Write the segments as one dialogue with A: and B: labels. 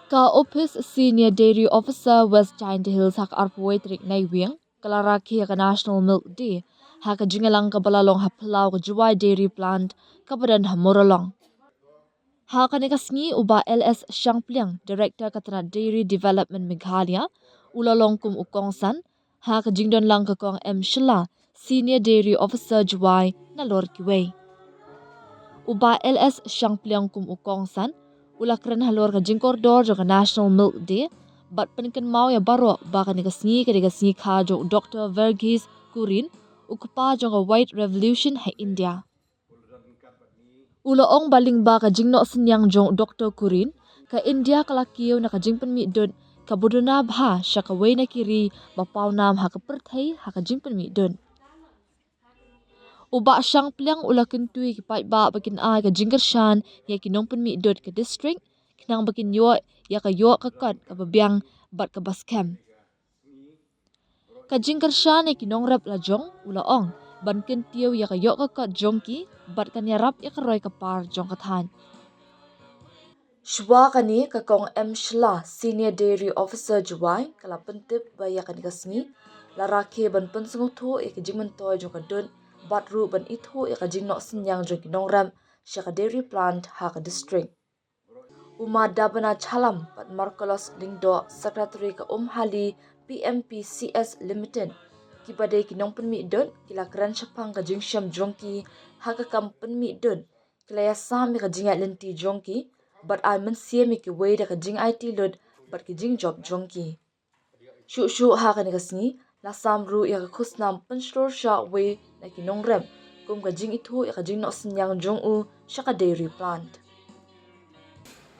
A: Ka Office Senior Dairy Officer West Giant Hills hak arpoi trik naiwing, kalara ki ka National Milk Day, hak jingalang ka balalong haplau ka Juwai Dairy Plant, kabadan hamorolong. Hak nikasngi uba LS Shangpliang, Director Katana Dairy Development Meghalaya, ulalong kum ukongsan, hak jingdon lang ka kong M. Shila, Senior Dairy Officer Juwai, nalor kiway. Uba LS Shangpliang kum ukongsan, ulakran halor ka jingkordor jo ka National Milk Day, bat panikan mau ya baro baka nikasngi ka jo Dr. Verghese Kurin, ukpa jo ka White Revolution hai India. Uloong baling ba ka jingno senyang jong Dr. Kurin, ka India kalakiyo na ka jingpan mi dun, ka buduna bha siya ka way na kiri, bapaw nam ha ka perthay ha ka jingpan mi dun. Uba Shangpliang ulakin tui ki pai ba bakin ay ka jingkershan ya kinongpan mi dun ka district, kinang bakin yo ya ka kat ka babyang bat ka baskem. Ka jingkershan ya kinongrap la jong uloong, bankin tiyo ya ka kat jongki, bat kan yarap ya karoy kapar jong kathan. Shwa kani ka kong M. Shla, Senior Dairy Officer Juwai, kala pentip ba ya kani kasngi, larake ban pensengutho ya ka jingmantoy jong ka dun, bat ru ban itho ya ka jingno senyang jong kinongram, siya ka dairy plant ha ka district. Uma Dabana Chalam, Pat Markolos Lingdo, Secretary ka Hali, PMPCS Limited, kibade kinong penmi dun, kila keran syapang ka jingsyam jongki, haka kam penmi dun, kila ya sami ka jingat lenti jongki, bat ay mensia mi ki way da ka jing IT lud, bat ki jing job jongki. Syu haka ni kasni, lasam ru ya ka kusnam penslor sya way na kinong rem, kum ka jing itu ya ka jing nok senyang jong u, siya ka dairy plant.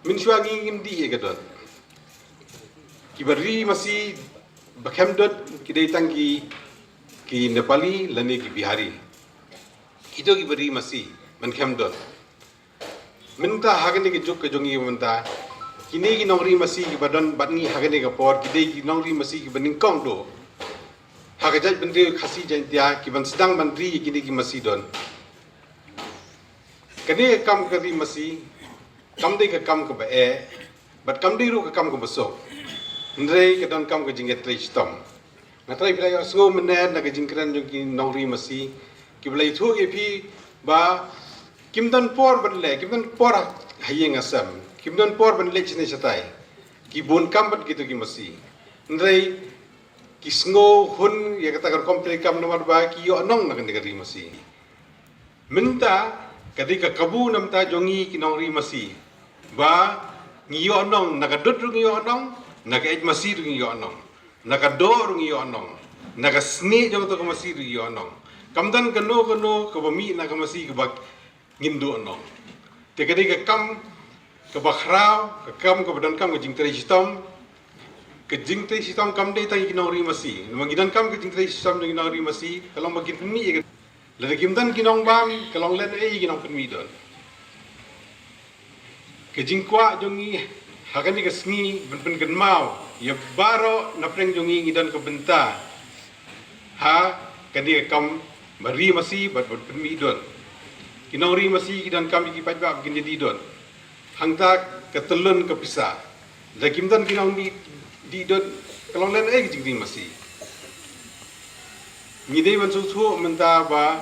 B: Min shwa ngin di ga dot kibari masi bakem dot kidai tangi ki Nepali lani ki Bihari ito kibari masi man kem dot minta hagane ki juk ka jongi minta kini ki nongri masi ki badan batni hagane ka por kidai ki nongri masi ki baning kong do hagajai bende khasi jantia ki ban sedang mandri kini ki masi don kani kam kari masi kam dei ka kam ka ba bat kam dei ru ka kam ka baso ndrei ka don kam ka jinget trei stom na trei play so menen na ka jingkran jong ki nongri masi ki blai thu e phi ba kim don por ban le kim don por hayeng asam kim don por ban le chine chatai ki bon kam bat gitu ki masi ndrei ki sngo hun ya kata ka komple kam nomor ba ki yo nong na ka negari masi minta kadika kabu namta jongi ki nongri masi ba ngiyo nong nakadot ru ngiyo nong naka masi ru ngiyo nong nakado ru ngiyo nong naka sni jong to masi ru ngiyo nong kamdan kano ka bami naka masi ka bak ngindu nong te kadika kam ka bakhrao ka kam ka badan kam ka jingtri sistem kam dei tangi kinong ri masi magidan kam ka jingtri sistem jong kinong ri masi kalau magin pemi lada kimdan kinong bam kalong len kinong pemi don kejingkwa jongi hakani ka sngi ben mau ya baro na preng jongi ngidan ka benta ha kadi kam mari masi bat pemi don kinong ri masi kidan kam ki pajba begin jadi don hangta ketelun ke pisa da kimdan kinong di don kalong len jingri masi ngidei man su menta ba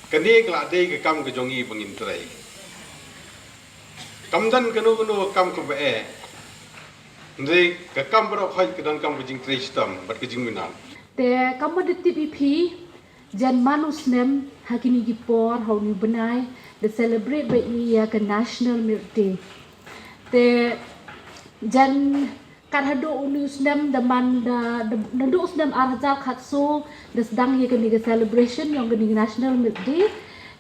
B: kani kala dei ka kam ka jongi bangin trai kamdan kanu kam ka ba ndrei ka kam bro khoi ka dan kam jing trai stam bat ka jing minan
C: te kam de TPP jan manus nem hakini gi por hauni benai the celebrate by ya ka National Milk Day te jan karhado unus nem daman da ndus nem arjal khatso the sedang ye kani celebration yang kani National Milk Day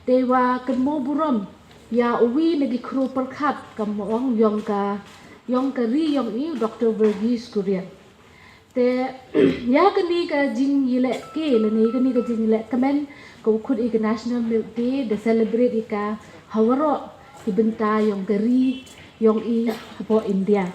C: dewa kemo burom ya uwi nagi kru perkhat kamong yong ka ri yong i Dr. Verghese Kurin te ya kani ka jing yile ke lani kani ka jing yile kamen ko khud i National Milk Day the celebrate ka hawaro ibenta yong gari yong i po India